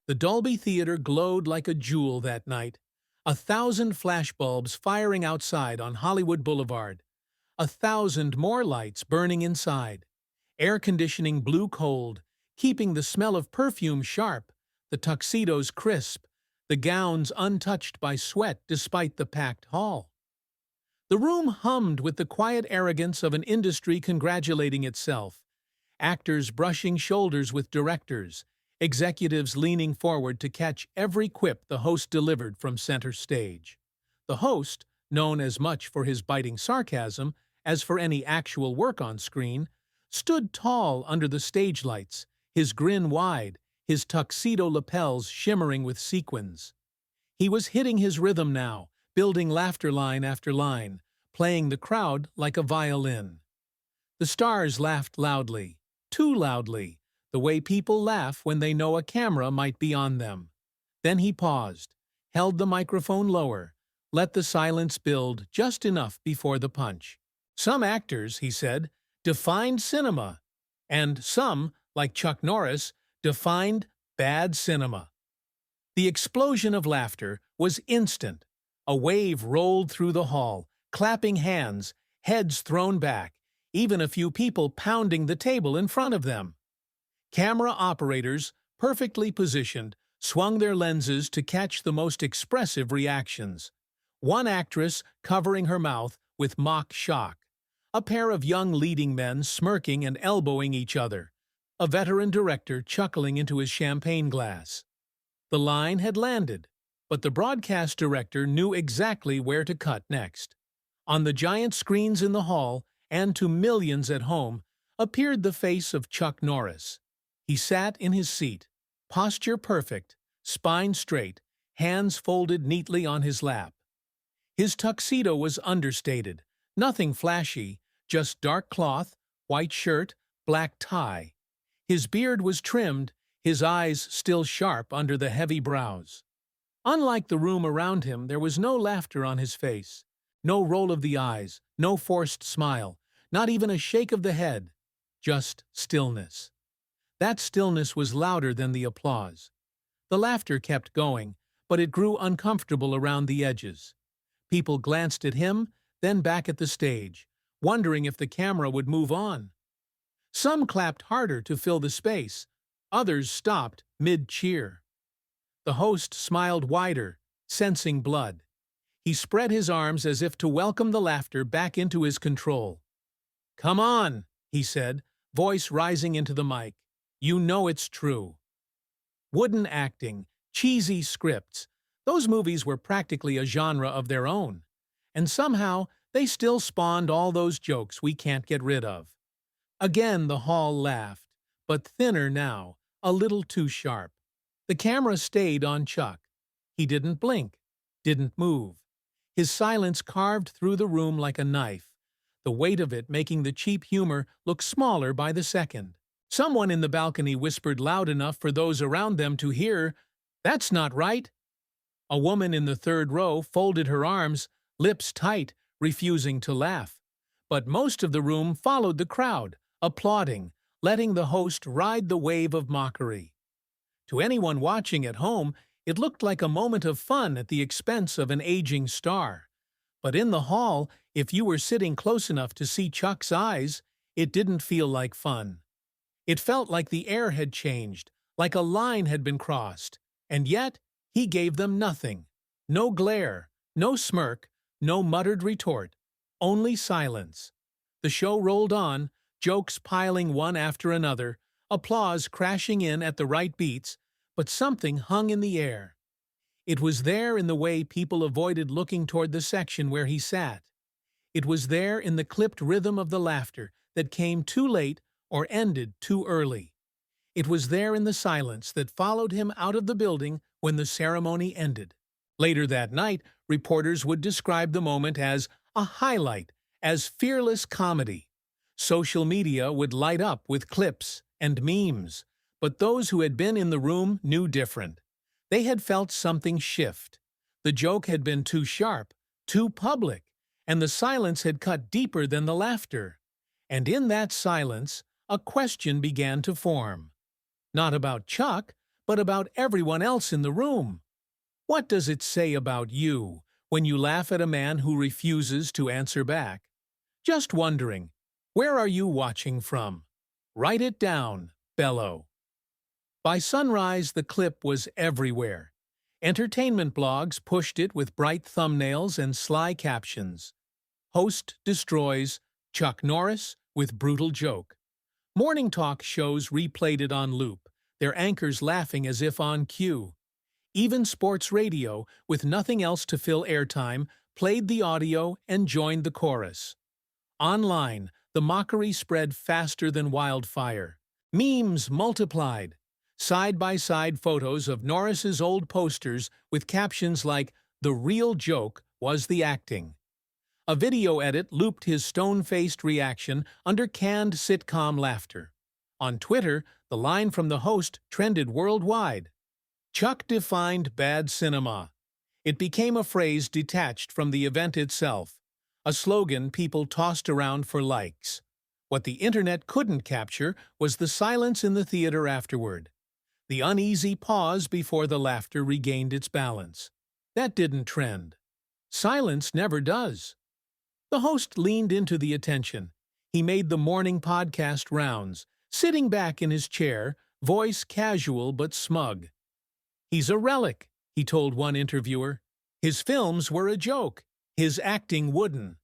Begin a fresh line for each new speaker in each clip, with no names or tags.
The Dolby Theater glowed like a jewel that night. 1,000 flashbulbs firing outside on Hollywood Boulevard. 1,000 more lights burning inside. Air conditioning blew cold, keeping the smell of perfume sharp, the tuxedos crisp, the gowns untouched by sweat despite the packed hall. The room hummed with the quiet arrogance of an industry congratulating itself. Actors brushing shoulders with directors, executives leaning forward to catch every quip the host delivered from center stage. The host, known as much for his biting sarcasm as for any actual work on screen, stood tall under the stage lights, his grin wide, his tuxedo lapels shimmering with sequins. He was hitting his rhythm now, building laughter line after line, playing the crowd like a violin. The stars laughed loudly, too loudly, the way people laugh when they know a camera might be on them. Then he paused, held the microphone lower, let the silence build just enough before the punch. Some actors, he said, defined cinema, and some, like Chuck Norris, defined bad cinema. The explosion of laughter was instant. A wave rolled through the hall, clapping hands, heads thrown back, even a few people pounding the table in front of them. Camera operators, perfectly positioned, swung their lenses to catch the most expressive reactions. One actress covering her mouth with mock shock. A pair of young leading men smirking and elbowing each other. A veteran director chuckling into his champagne glass. The line had landed, but the broadcast director knew exactly where to cut next. On the giant screens in the hall, and to millions at home, appeared the face of Chuck Norris. He sat in his seat, posture perfect, spine straight, hands folded neatly on his lap. His tuxedo was understated, nothing flashy, just dark cloth, white shirt, black tie. His beard was trimmed, his eyes still sharp under the heavy brows. Unlike the room around him, there was no laughter on his face, no roll of the eyes, no forced smile, not even a shake of the head, just stillness. That stillness was louder than the applause. The laughter kept going, but it grew uncomfortable around the edges. People glanced at him, then back at the stage, wondering if the camera would move on. Some clapped harder to fill the space, others stopped mid-cheer. The host smiled wider, sensing blood. He spread his arms as if to welcome the laughter back into his control. "Come on," he said, voice rising into the mic. "You know it's true." Wooden acting, cheesy scripts, those movies were practically a genre of their own. And somehow, they still spawned all those jokes we can't get rid of. Again the hall laughed, but thinner now, a little too sharp. The camera stayed on Chuck. He didn't blink, didn't move. His silence carved through the room like a knife, the weight of it making the cheap humor look smaller by the second. Someone in the balcony whispered loud enough for those around them to hear, "That's not right." A woman in the third row folded her arms, lips tight, refusing to laugh. But most of the room followed the crowd, applauding, letting the host ride the wave of mockery. To anyone watching at home, it looked like a moment of fun at the expense of an aging star. But in the hall, if you were sitting close enough to see Chuck's eyes, it didn't feel like fun. It felt like the air had changed, like a line had been crossed, and yet he gave them nothing. No glare, no smirk, no muttered retort, only silence. The show rolled on, jokes piling one after another, applause crashing in at the right beats, but something hung in the air. It was there in the way people avoided looking toward the section where he sat. It was there in the clipped rhythm of the laughter that came too late or ended too early. It was there in the silence that followed him out of the building when the ceremony ended. Later that night, reporters would describe the moment as a highlight, as fearless comedy. Social media would light up with clips and memes, but those who had been in the room knew different. They had felt something shift. The joke had been too sharp, too public, and the silence had cut deeper than the laughter. And in that silence, a question began to form. Not about Chuck, but about everyone else in the room. What does it say about you when you laugh at a man who refuses to answer back? Just wondering, where are you watching from? Write it down, Bellow. By sunrise, the clip was everywhere. Entertainment blogs pushed it with bright thumbnails and sly captions. Host destroys Chuck Norris with brutal joke. Morning talk shows replayed it on loop, their anchors laughing as if on cue. Even sports radio, with nothing else to fill airtime, played the audio and joined the chorus. Online, the mockery spread faster than wildfire. Memes multiplied. Side-by-side photos of Norris's old posters with captions like, "The real joke was the acting." A video edit looped his stone-faced reaction under canned sitcom laughter. On Twitter, the line from the host trended worldwide. Chuck defined bad cinema. It became a phrase detached from the event itself, a slogan people tossed around for likes. What the internet couldn't capture was the silence in the theater afterward, the uneasy pause before the laughter regained its balance. That didn't trend. Silence never does. The host leaned into the attention. He made the morning podcast rounds, sitting back in his chair, voice casual but smug. "He's a relic," he told one interviewer. "His films were a joke. His acting wooden.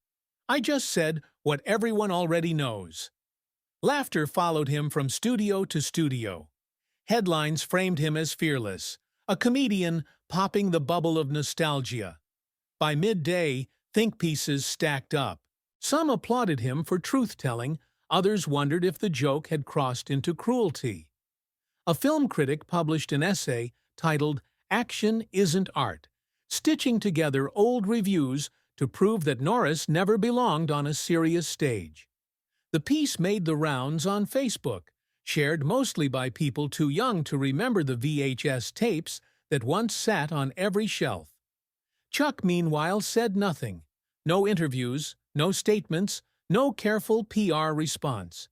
I just said what everyone already knows." Laughter followed him from studio to studio. Headlines framed him as fearless, a comedian popping the bubble of nostalgia. By midday, think pieces stacked up. Some applauded him for truth-telling, others wondered if the joke had crossed into cruelty. A film critic published an essay titled "Action Isn't Art," stitching together old reviews to prove that Norris never belonged on a serious stage. The piece made the rounds on Facebook, shared mostly by people too young to remember the VHS tapes that once sat on every shelf. Chuck, meanwhile, said nothing. No interviews, no statements, no careful PR response.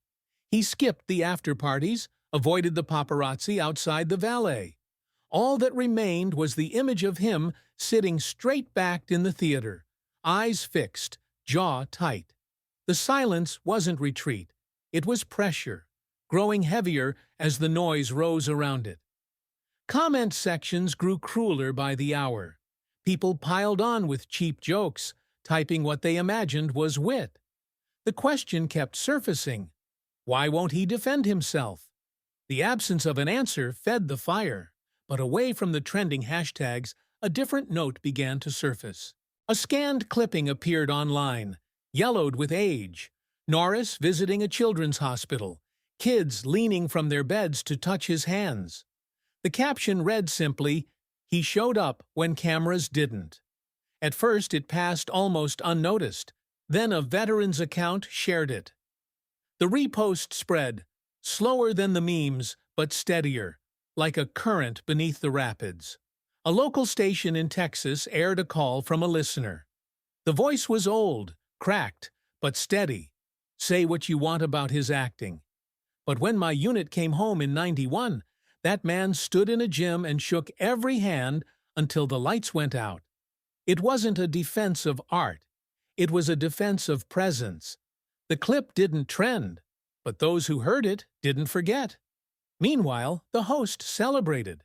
He skipped the after-parties, avoided the paparazzi outside the valet. All that remained was the image of him sitting straight-backed in the theater, eyes fixed, jaw tight. The silence wasn't retreat. It was pressure, growing heavier as the noise rose around it. Comment sections grew crueler by the hour. People piled on with cheap jokes, typing what they imagined was wit. The question kept surfacing. Why won't he defend himself? The absence of an answer fed the fire, but away from the trending hashtags, a different note began to surface. A scanned clipping appeared online, yellowed with age. Norris visiting a children's hospital, kids leaning from their beds to touch his hands. The caption read simply, "He showed up when cameras didn't." At first it passed almost unnoticed, then a veteran's account shared it. The repost spread, slower than the memes, but steadier, like a current beneath the rapids. A local station in Texas aired a call from a listener. The voice was old, cracked, but steady. "Say what you want about his acting. But when my unit came home in '91, that man stood in a gym and shook every hand until the lights went out. It wasn't a defense of art. It was a defense of presence." The clip didn't trend, but those who heard it didn't forget. Meanwhile, the host celebrated.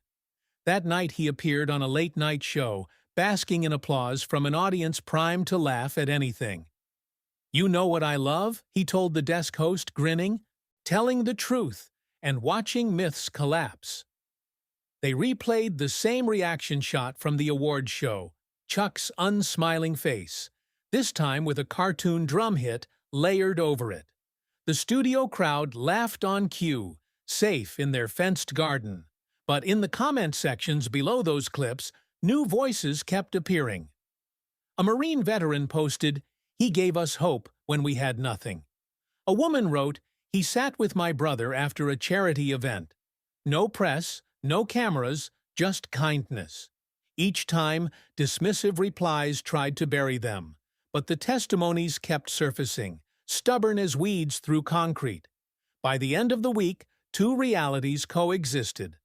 That night he appeared on a late-night show, basking in applause from an audience primed to laugh at anything. "You know what I love?" he told the desk host, grinning. "Telling the truth and watching myths collapse." They replayed the same reaction shot from the awards show, Chuck's unsmiling face, this time with a cartoon drum hit layered over it. The studio crowd laughed on cue, safe in their fenced garden. But in the comment sections below those clips, new voices kept appearing. A Marine veteran posted, "He gave us hope when we had nothing." A woman wrote, "He sat with my brother after a charity event. No press, no cameras, just kindness." Each time, dismissive replies tried to bury them, but the testimonies kept surfacing, stubborn as weeds through concrete. By the end of the week, two realities coexisted.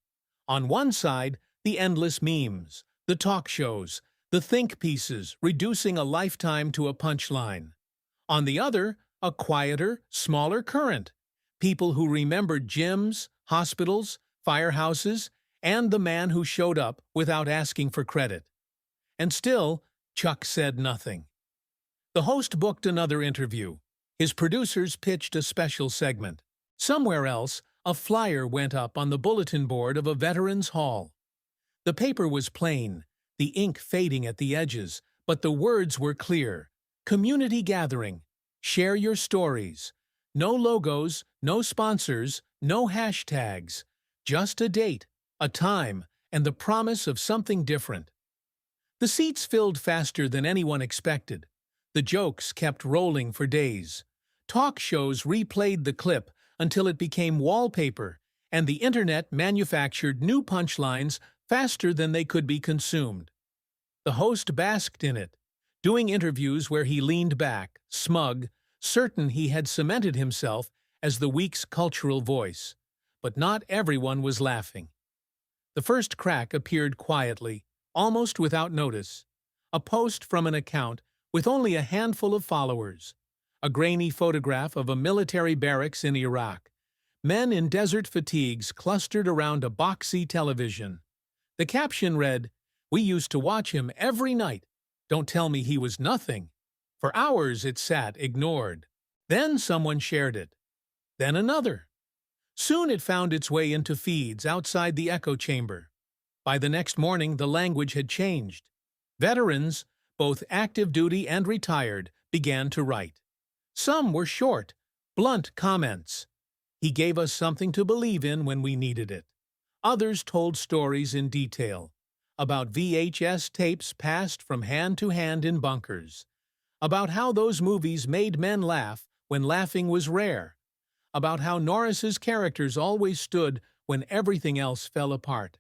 On one side, the endless memes, the talk shows, the think pieces reducing a lifetime to a punchline. On the other, a quieter, smaller current. People who remembered gyms, hospitals, firehouses, and the man who showed up without asking for credit. And still, Chuck said nothing. The host booked another interview. His producers pitched a special segment. Somewhere else, a flyer went up on the bulletin board of a veterans' hall. The paper was plain, the ink fading at the edges, but the words were clear. Community gathering. Share your stories. No logos, no sponsors, no hashtags. Just a date, a time, and the promise of something different. The seats filled faster than anyone expected. The jokes kept rolling for days. Talk shows replayed the clip until it became wallpaper, and the internet manufactured new punchlines faster than they could be consumed. The host basked in it, doing interviews where he leaned back, smug, certain he had cemented himself as the week's cultural voice. But not everyone was laughing. The first crack appeared quietly, almost without notice. A post from an account with only a handful of followers. A grainy photograph of a military barracks in Iraq. Men in desert fatigues clustered around a boxy television. The caption read, "We used to watch him every night. Don't tell me he was nothing." For hours it sat, ignored. Then someone shared it. Then another. Soon it found its way into feeds outside the echo chamber. By the next morning, the language had changed. Veterans, both active duty and retired, began to write. Some were short, blunt comments. He gave us something to believe in when we needed it. Others told stories in detail. About VHS tapes passed from hand to hand in bunkers. About how those movies made men laugh when laughing was rare. About how Norris's characters always stood when everything else fell apart.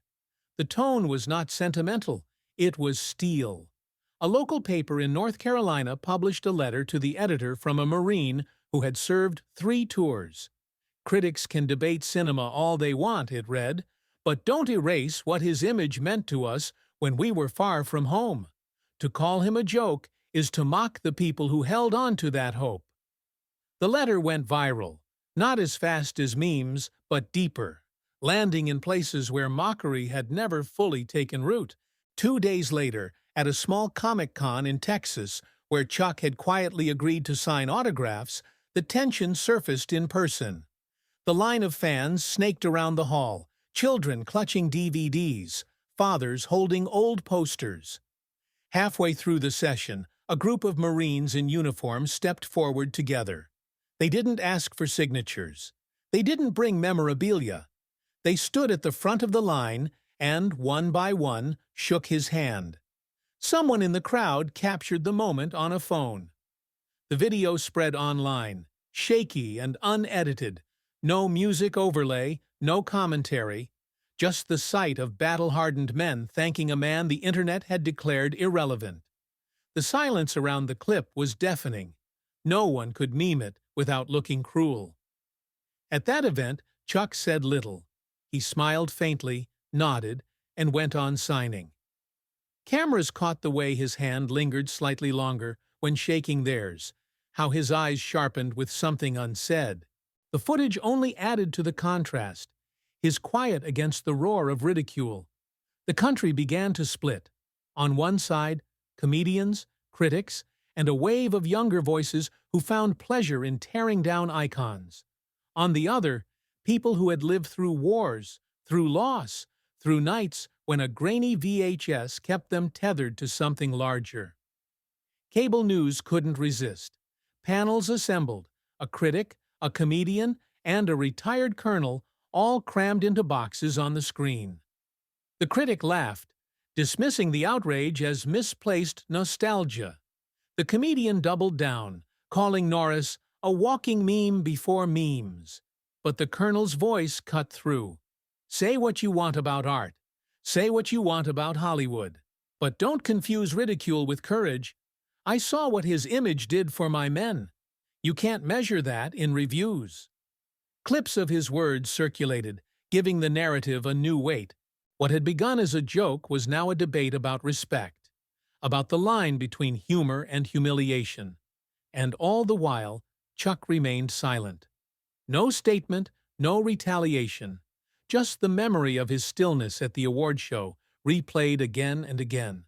The tone was not sentimental, it was steel. A local paper in North Carolina published a letter to the editor from a Marine who had served 3 tours. Critics can debate cinema all they want, it read, but don't erase what his image meant to us when we were far from home. To call him a joke is to mock the people who held on to that hope. The letter went viral, not as fast as memes, but deeper, landing in places where mockery had never fully taken root. 2 days later, at a small Comic-Con in Texas, where Chuck had quietly agreed to sign autographs, the tension surfaced in person. The line of fans snaked around the hall, children clutching DVDs, fathers holding old posters. Halfway through the session, a group of Marines in uniform stepped forward together. They didn't ask for signatures. They didn't bring memorabilia. They stood at the front of the line and, one by one, shook his hand. Someone in the crowd captured the moment on a phone. The video spread online, shaky and unedited. No music overlay, no commentary, just the sight of battle-hardened men thanking a man the internet had declared irrelevant. The silence around the clip was deafening. No one could meme it without looking cruel. At that event, Chuck said little. He smiled faintly, nodded, and went on signing. Cameras caught the way his hand lingered slightly longer when shaking theirs, how his eyes sharpened with something unsaid. The footage only added to the contrast, his quiet against the roar of ridicule. The country began to split. On one side, comedians, critics, and a wave of younger voices who found pleasure in tearing down icons. On the other, people who had lived through wars, through loss, through nights when a grainy VHS kept them tethered to something larger. Cable news couldn't resist. Panels assembled, a critic, a comedian, and a retired colonel, all crammed into boxes on the screen. The critic laughed, dismissing the outrage as misplaced nostalgia. The comedian doubled down, calling Norris a walking meme before memes. But the colonel's voice cut through. Say what you want about art. Say what you want about Hollywood. But don't confuse ridicule with courage. I saw what his image did for my men. You can't measure that in reviews. Clips of his words circulated, giving the narrative a new weight. What had begun as a joke was now a debate about respect, about the line between humor and humiliation. And all the while, Chuck remained silent. No statement, no retaliation, just the memory of his stillness at the award show, replayed again and again.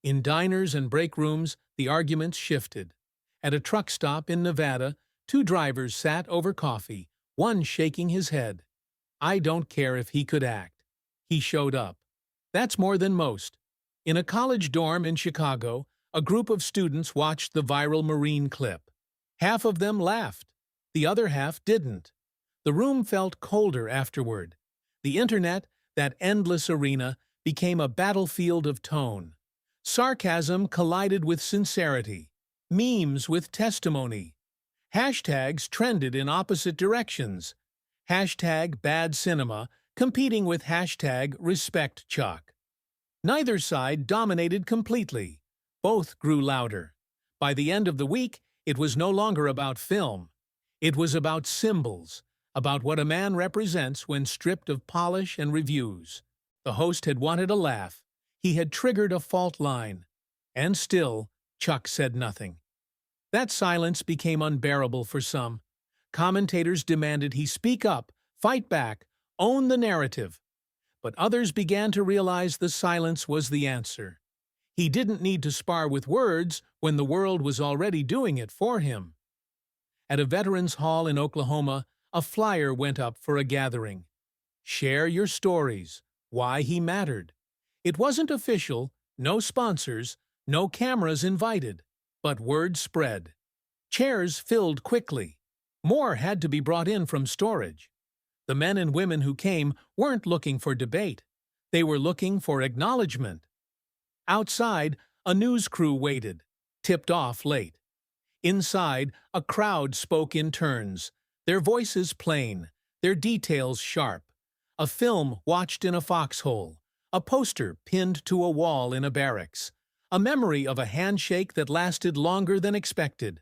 In diners and break rooms, the arguments shifted. At a truck stop in Nevada, two drivers sat over coffee, one shaking his head. I don't care if he could act. He showed up. That's more than most. In a college dorm in Chicago, a group of students watched the viral Marine clip. Half of them laughed. The other half didn't. The room felt colder afterward. The internet, that endless arena, became a battlefield of tone. Sarcasm collided with sincerity. Memes with testimony. Hashtags trended in opposite directions. Hashtag bad cinema competing with hashtag respect Chuck. Neither side dominated completely. Both grew louder. By the end of the week, it was no longer about film. It was about symbols, about what a man represents when stripped of polish and reviews. The host had wanted a laugh. He had triggered a fault line. And still, Chuck said nothing. That silence became unbearable for some. Commentators demanded he speak up, fight back, own the narrative. But others began to realize the silence was the answer. He didn't need to spar with words when the world was already doing it for him. At a veterans hall in Oklahoma, a flyer went up for a gathering. Share your stories, why he mattered. It wasn't official, no sponsors, no cameras invited, but word spread. Chairs filled quickly. More had to be brought in from storage. The men and women who came weren't looking for debate. They were looking for acknowledgement. Outside, a news crew waited, tipped off late. Inside, a crowd spoke in turns, their voices plain, their details sharp. A film watched in a foxhole, a poster pinned to a wall in a barracks, a memory of a handshake that lasted longer than expected.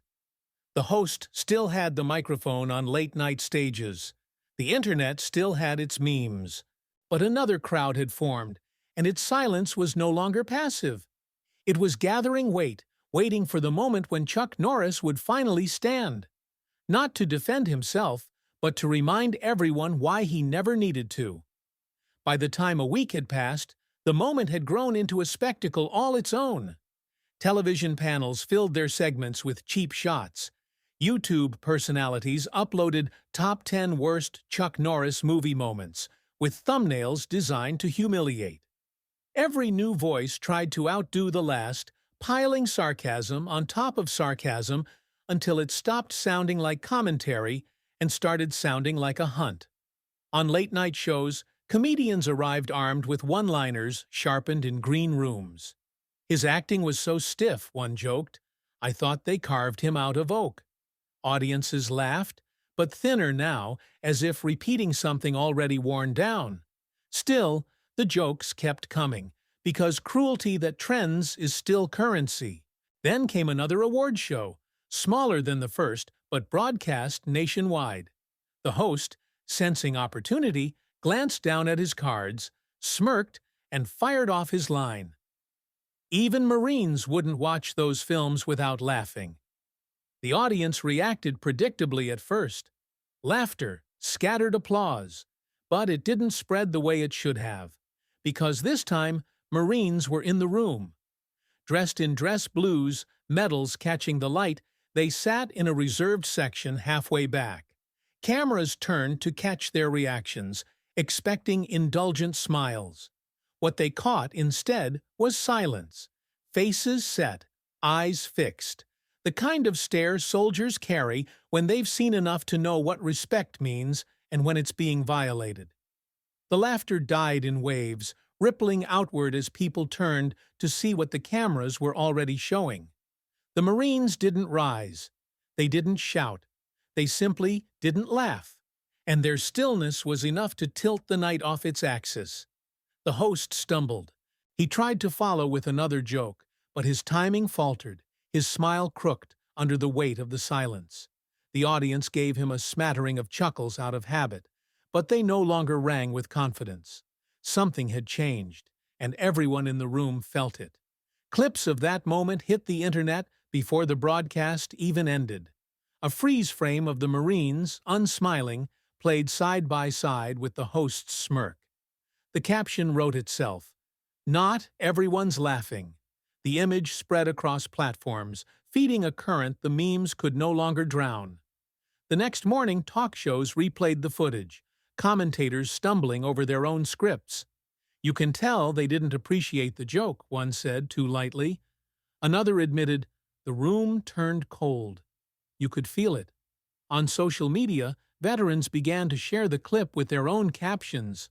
The host still had the microphone on late-night stages. The internet still had its memes. But another crowd had formed, and its silence was no longer passive. It was gathering weight, waiting for the moment when Chuck Norris would finally stand. Not to defend himself, but to remind everyone why he never needed to. By the time a week had passed, the moment had grown into a spectacle all its own. Television panels filled their segments with cheap shots. YouTube personalities uploaded top 10 worst Chuck Norris movie moments, with thumbnails designed to humiliate. Every new voice tried to outdo the last, piling sarcasm on top of sarcasm until it stopped sounding like commentary and started sounding like a hunt. On late-night shows, comedians arrived armed with one-liners sharpened in green rooms. His acting was so stiff, one joked, I thought they carved him out of oak. Audiences laughed, but thinner now, as if repeating something already worn down. Still, the jokes kept coming, because cruelty that trends is still currency. Then came another award show, smaller than the first, but broadcast nationwide. The host, sensing opportunity, glanced down at his cards, smirked, and fired off his line. Even Marines wouldn't watch those films without laughing. The audience reacted predictably at first. Laughter, scattered applause. But it didn't spread the way it should have, because this time Marines were in the room. Dressed in dress blues, medals catching the light, they sat in a reserved section halfway back. Cameras turned to catch their reactions, expecting indulgent smiles. What they caught instead was silence. Faces set, eyes fixed. The kind of stare soldiers carry when they've seen enough to know what respect means and when it's being violated. The laughter died in waves, rippling outward as people turned to see what the cameras were already showing. The Marines didn't rise. They didn't shout. They simply didn't laugh. And their stillness was enough to tilt the night off its axis. The host stumbled. He tried to follow with another joke, but his timing faltered. His smile crooked under the weight of the silence. The audience gave him a smattering of chuckles out of habit, but they no longer rang with confidence. Something had changed, and everyone in the room felt it. Clips of that moment hit the internet before the broadcast even ended. A freeze frame of the Marines, unsmiling, played side by side with the host's smirk. The caption wrote itself, "Not everyone's laughing." The image spread across platforms, feeding a current the memes could no longer drown. The next morning, talk shows replayed the footage, commentators stumbling over their own scripts. "You can tell they didn't appreciate the joke," one said too lightly. Another admitted, "The room turned cold. You could feel it." On social media, veterans began to share the clip with their own captions.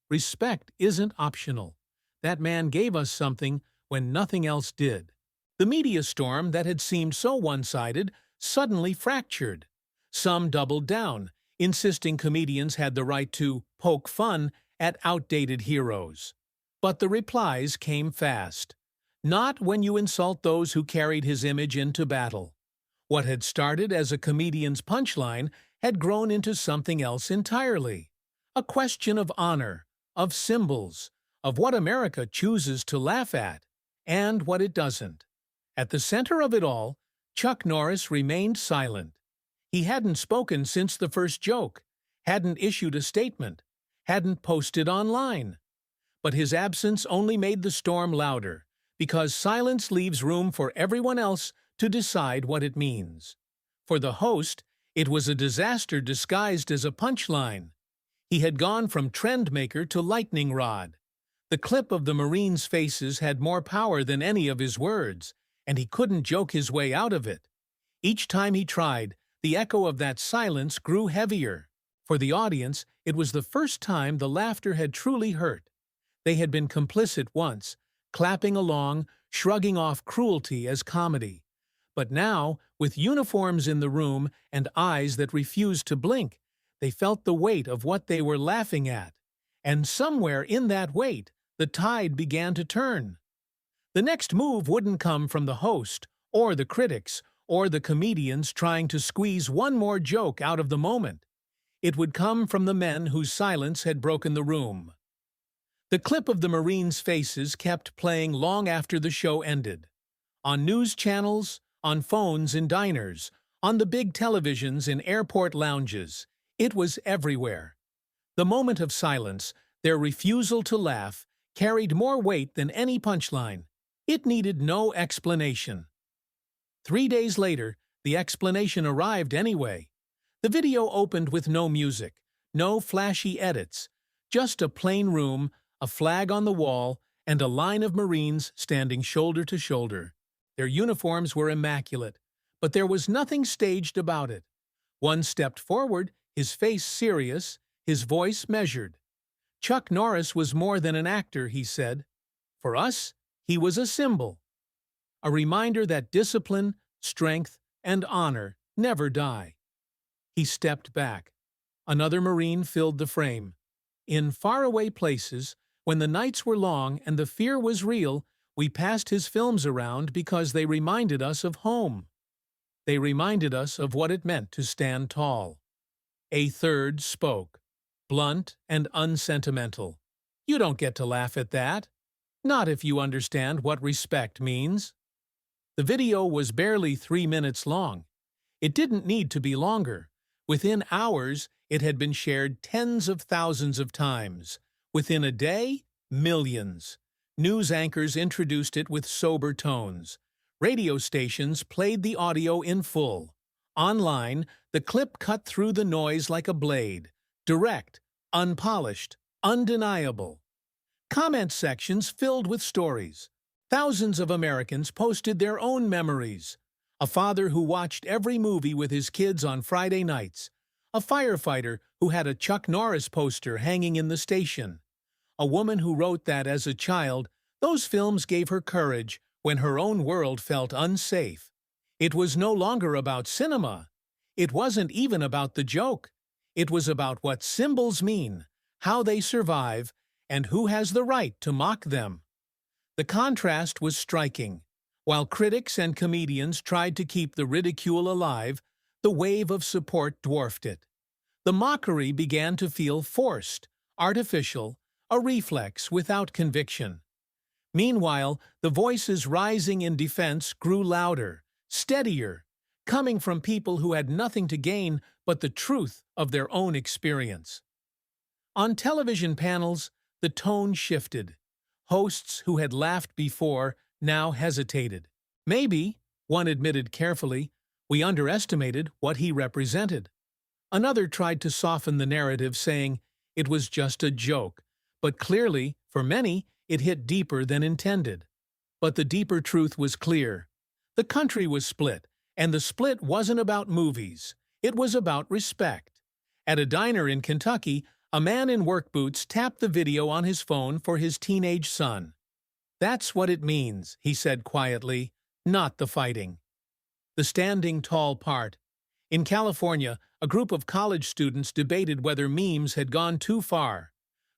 "Respect isn't optional. That man gave us something when nothing else did." The media storm that had seemed so one-sided suddenly fractured. Some doubled down, insisting comedians had the right to poke fun at outdated heroes. But the replies came fast. "Not when you insult those who carried his image into battle." What had started as a comedian's punchline had grown into something else entirely. A question of honor, of symbols, of what America chooses to laugh at, and what it doesn't. At the center of it all, Chuck Norris remained silent. He hadn't spoken since the first joke, hadn't issued a statement, hadn't posted online. But his absence only made the storm louder, because silence leaves room for everyone else to decide what it means. For the host, it was a disaster disguised as a punchline. He had gone from trend maker to lightning rod. The clip of the Marines' faces had more power than any of his words, and he couldn't joke his way out of it. Each time he tried, the echo of that silence grew heavier. For the audience, it was the first time the laughter had truly hurt. They had been complicit once, clapping along, shrugging off cruelty as comedy. But now, with uniforms in the room and eyes that refused to blink, they felt the weight of what they were laughing at. And somewhere in that weight, the tide began to turn. The next move wouldn't come from the host, or the critics, or the comedians trying to squeeze one more joke out of the moment. It would come from the men whose silence had broken the room. The clip of the Marines' faces kept playing long after the show ended. On news channels, on phones in diners, on the big televisions in airport lounges. It was everywhere. The moment of silence, their refusal to laugh, carried more weight than any punchline. It needed no explanation. 3 days later, the explanation arrived anyway. The video opened with no music, no flashy edits, just a plain room, a flag on the wall, and a line of Marines standing shoulder to shoulder. Their uniforms were immaculate, but there was nothing staged about it. One stepped forward, his face serious, his voice measured. Chuck Norris was more than an actor, he said. For us, he was a symbol. A reminder that discipline, strength, and honor never die. He stepped back. Another Marine filled the frame. In faraway places, when the nights were long and the fear was real, we passed his films around because they reminded us of home. They reminded us of what it meant to stand tall. A third spoke, blunt and unsentimental. "You don't get to laugh at that. Not if you understand what respect means." The video was barely 3 minutes long. It didn't need to be longer. Within hours, it had been shared tens of thousands of times. Within a day, millions. News anchors introduced it with sober tones. Radio stations played the audio in full. Online, the clip cut through the noise like a blade. Direct, unpolished, undeniable. Comment sections filled with stories. Thousands of Americans posted their own memories. A father who watched every movie with his kids on Friday nights. A firefighter who had a Chuck Norris poster hanging in the station. A woman who wrote that as a child, those films gave her courage when her own world felt unsafe. It was no longer about cinema. It wasn't even about the joke. It was about what symbols mean, how they survive, and who has the right to mock them. The contrast was striking. While critics and comedians tried to keep the ridicule alive, the wave of support dwarfed it. The mockery began to feel forced, artificial, a reflex without conviction. Meanwhile, the voices rising in defense grew louder, steadier, coming from people who had nothing to gain but the truth of their own experience. On television panels, the tone shifted. Hosts who had laughed before now hesitated. Maybe, one admitted carefully, we underestimated what he represented. Another tried to soften the narrative, saying it was just a joke, but clearly, for many, it hit deeper than intended. But the deeper truth was clear. The country was split, and the split wasn't about movies. It was about respect. At a diner in Kentucky, a man in work boots tapped the video on his phone for his teenage son. "That's what it means," he said quietly, "not the fighting." The standing tall part. In California, a group of college students debated whether memes had gone too far.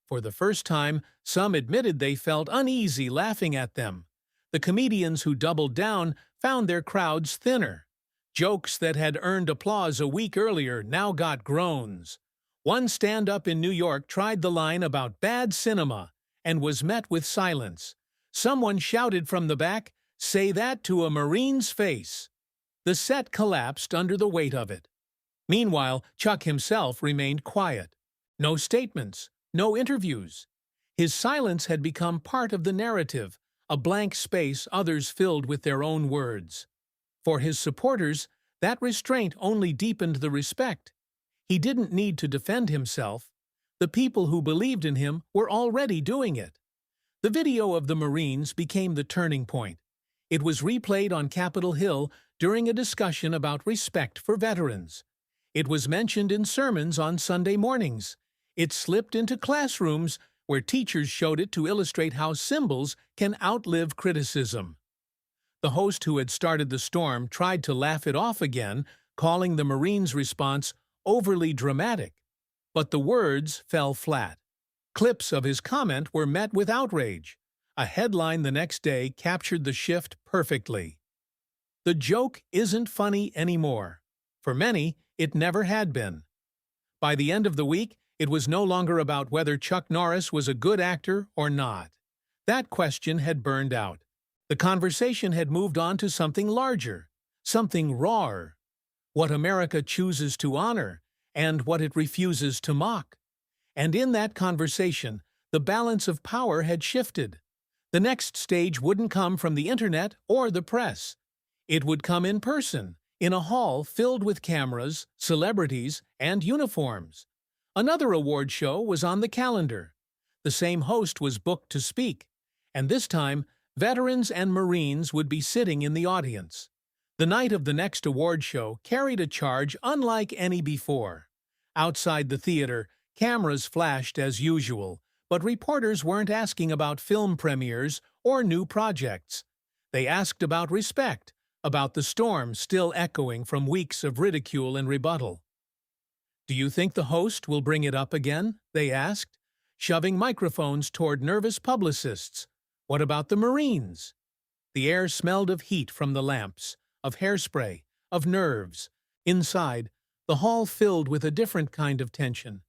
For the first time, some admitted they felt uneasy laughing at them. The comedians who doubled down found their crowds thinner. Jokes that had earned applause a week earlier now got groans. One stand-up in New York tried the line about bad cinema and was met with silence. Someone shouted from the back, "Say that to a Marine's face." The set collapsed under the weight of it. Meanwhile, Chuck himself remained quiet. No statements, no interviews. His silence had become part of the narrative, a blank space others filled with their own words. For his supporters, that restraint only deepened the respect. He didn't need to defend himself. The people who believed in him were already doing it. The video of the Marines became the turning point. It was replayed on Capitol Hill during a discussion about respect for veterans. It was mentioned in sermons on Sunday mornings. It slipped into classrooms where teachers showed it to illustrate how symbols can outlive criticism. The host who had started the storm tried to laugh it off again, calling the Marines' response overly dramatic. But the words fell flat. Clips of his comment were met with outrage. A headline the next day captured the shift perfectly. The joke isn't funny anymore. For many, it never had been. By the end of the week, it was no longer about whether Chuck Norris was a good actor or not. That question had burned out. The conversation had moved on to something larger, something rawer. What America chooses to honor and what it refuses to mock. And in that conversation, the balance of power had shifted. The next stage wouldn't come from the internet or the press. It would come in person, in a hall filled with cameras, celebrities, and uniforms. Another award show was on the calendar. The same host was booked to speak, and this time, veterans and Marines would be sitting in the audience. The night of the next award show carried a charge unlike any before. Outside the theater, cameras flashed as usual, but reporters weren't asking about film premieres or new projects. They asked about respect, about the storm still echoing from weeks of ridicule and rebuttal. "Do you think the host will bring it up again?" they asked, shoving microphones toward nervous publicists. "What about the Marines?" The air smelled of heat from the lamps, of hairspray, of nerves. Inside, the hall filled with a different kind of tension.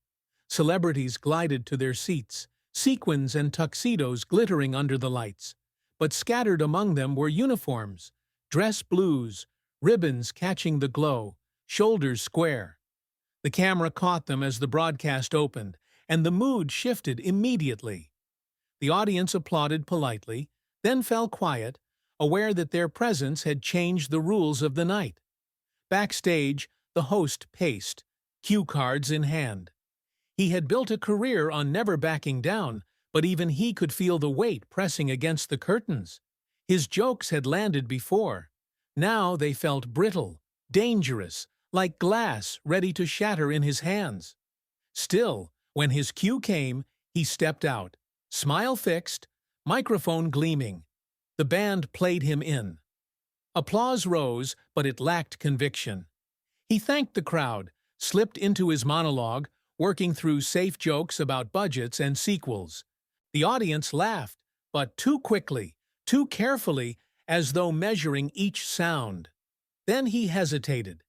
Celebrities glided to their seats, sequins and tuxedos glittering under the lights. But scattered among them were uniforms, dress blues, ribbons catching the glow, shoulders square. The camera caught them as the broadcast opened, and the mood shifted immediately. The audience applauded politely, then fell quiet, aware that their presence had changed the rules of the night. Backstage, the host paced, cue cards in hand. He had built a career on never backing down, but even he could feel the weight pressing against the curtains. His jokes had landed before. Now they felt brittle, dangerous, like glass ready to shatter in his hands. Still, when his cue came, he stepped out, smile fixed, microphone gleaming. The band played him in. Applause rose, but it lacked conviction. He thanked the crowd, slipped into his monologue, working through safe jokes about budgets and sequels. The audience laughed, but too quickly, too carefully, as though measuring each sound. Then he hesitated.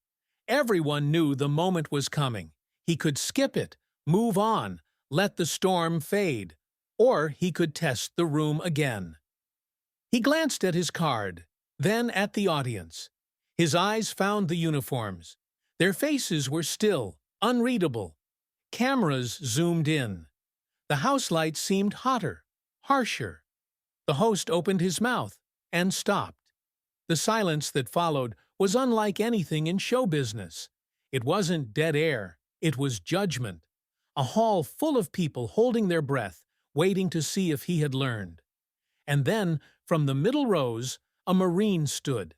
Everyone knew the moment was coming. He could skip it, move on, let the storm fade. or he could test the room again. He glanced at his card, then at the audience. His eyes found the uniforms. Their faces were still, unreadable. Cameras zoomed in. The house lights seemed hotter, harsher. The host opened his mouth and stopped. The silence that followed was unlike anything in show business. It wasn't dead air, it was judgment. A hall full of people holding their breath, waiting to see if he had learned. And then, from the middle rows, a Marine stood.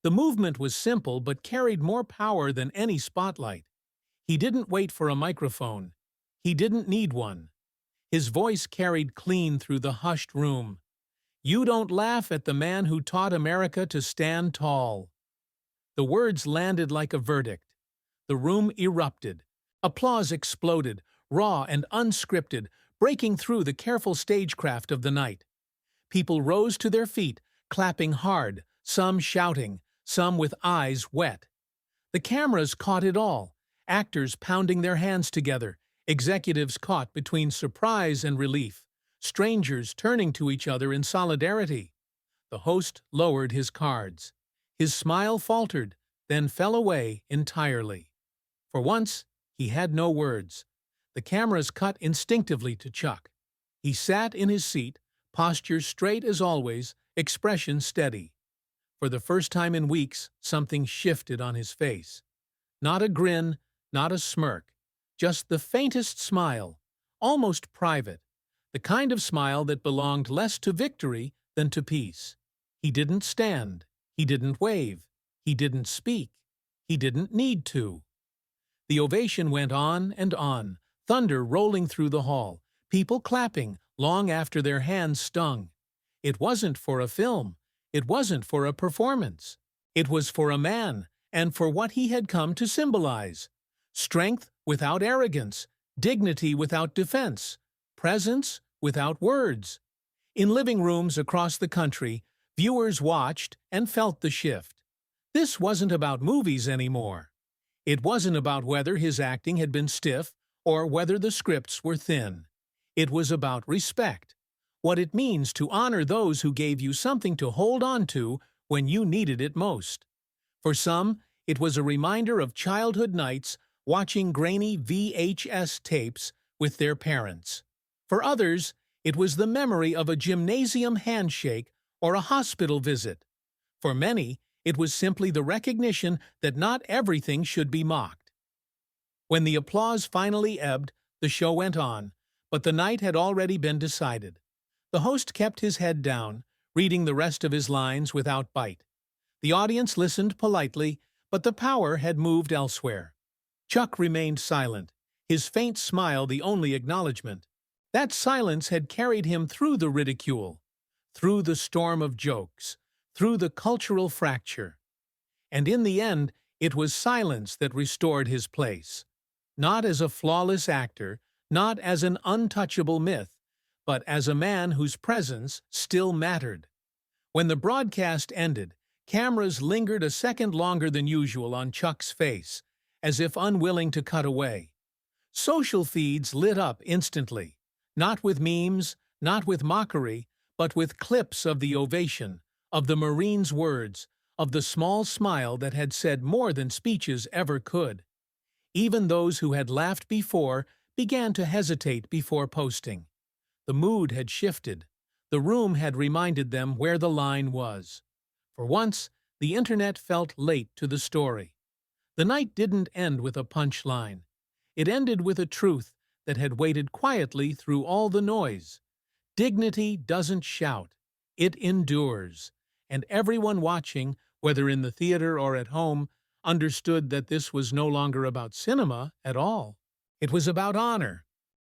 The movement was simple but carried more power than any spotlight. He didn't wait for a microphone. He didn't need one. His voice carried clean through the hushed room. "You don't laugh at the man who taught America to stand tall." The words landed like a verdict. The room erupted. Applause exploded, raw and unscripted, breaking through the careful stagecraft of the night. People rose to their feet, clapping hard, some shouting, some with eyes wet. The cameras caught it all, actors pounding their hands together, executives caught between surprise and relief, strangers turning to each other in solidarity. The host lowered his cards. His smile faltered, then fell away entirely. For once, he had no words. The cameras cut instinctively to Chuck. He sat in his seat, posture straight as always, expression steady. For the first time in weeks, something shifted on his face. Not a grin, not a smirk, just the faintest smile, almost private, the kind of smile that belonged less to victory than to peace. He didn't stand, he didn't wave, he didn't speak, he didn't need to. The ovation went on and on, thunder rolling through the hall, people clapping long after their hands stung. It wasn't for a film, it wasn't for a performance. It was for a man, and for what he had come to symbolize. Strength without arrogance, dignity without defense, presence without words. In living rooms across the country, viewers watched and felt the shift. This wasn't about movies anymore. It wasn't about whether his acting had been stiff or whether the scripts were thin. It was about respect, what it means to honor those who gave you something to hold on to when you needed it most. For some, it was a reminder of childhood nights watching grainy VHS tapes with their parents. For others, it was the memory of a gymnasium handshake or a hospital visit. For many, it was simply the recognition that not everything should be mocked. When the applause finally ebbed, the show went on, but the night had already been decided. The host kept his head down, reading the rest of his lines without bite. The audience listened politely, but the power had moved elsewhere. Chuck remained silent, his faint smile the only acknowledgement. That silence had carried him through the ridicule, through the storm of jokes, through the cultural fracture. And in the end, it was silence that restored his place. Not as a flawless actor, not as an untouchable myth, but as a man whose presence still mattered. When the broadcast ended, cameras lingered a second longer than usual on Chuck's face, as if unwilling to cut away. Social feeds lit up instantly, not with memes, not with mockery, but with clips of the ovation, of the Marine's words, of the small smile that had said more than speeches ever could. Even those who had laughed before began to hesitate before posting. The mood had shifted. The room had reminded them where the line was. For once, the internet felt late to the story. The night didn't end with a punchline. It ended with a truth that had waited quietly through all the noise. Dignity doesn't shout. It endures. And everyone watching, whether in the theater or at home, understood that this was no longer about cinema at all. It was about honor,